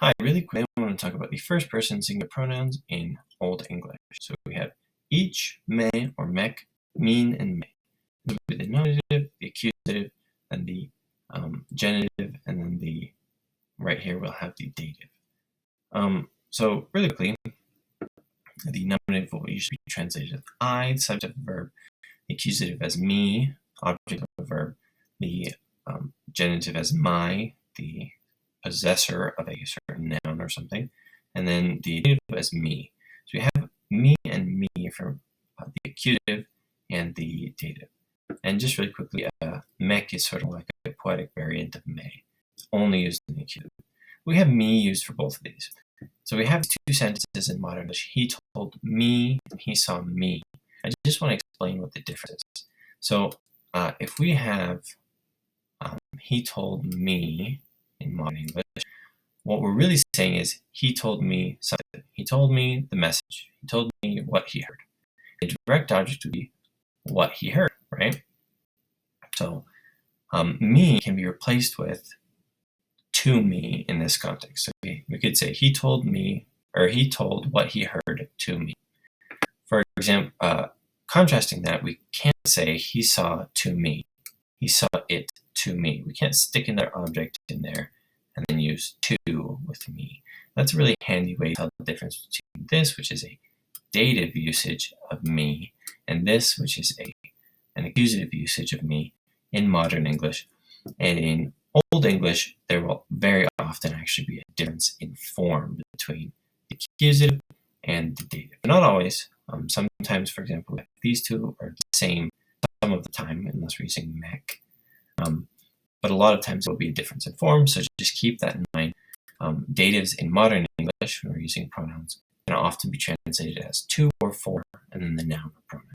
Hi, really quick, I want to talk about the first person singular pronouns in Old English. So we have each, may, or mech, mean, and may. This will be the nominative, the accusative, and the genitive, and then the right here we'll have the dative. So really quickly, the nominative will usually be translated as I, the subject of a verb, the accusative as me, object of a verb, the genitive as my, the possessor of a certain noun or something, and then the dative as me. So we have me and me for the accusative and the dative. And just really quickly, mech is sort of like a poetic variant of may, only used in the accusative. We have me used for both of these. So we have two sentences in modern English. He told me and he saw me. I just want to explain what the difference is. So if we have he told me in modern English, what we're really saying is he told me something. He told me the message. He told me what he heard. A direct object would be what he heard, right? So me can be replaced with to me in this context. So we could say he told me, or he told what he heard to me. For example, contrasting that, we can't say he saw to me. He saw it to me. We can't stick another object in there and then use to with me. That's a really handy way to tell the difference between this, which is a dative usage of me, and this, which is an accusative usage of me in modern English. And in Old English, there will very often actually be a difference in form between the accusative and the dative. But not always. Sometimes, for example, these two are the same some of the time, unless we're using mech. But a lot of times there will be a difference in form, so just keep that in mind. Datives in modern English, when we're using pronouns, can often be translated as to or for, and then the noun or pronoun.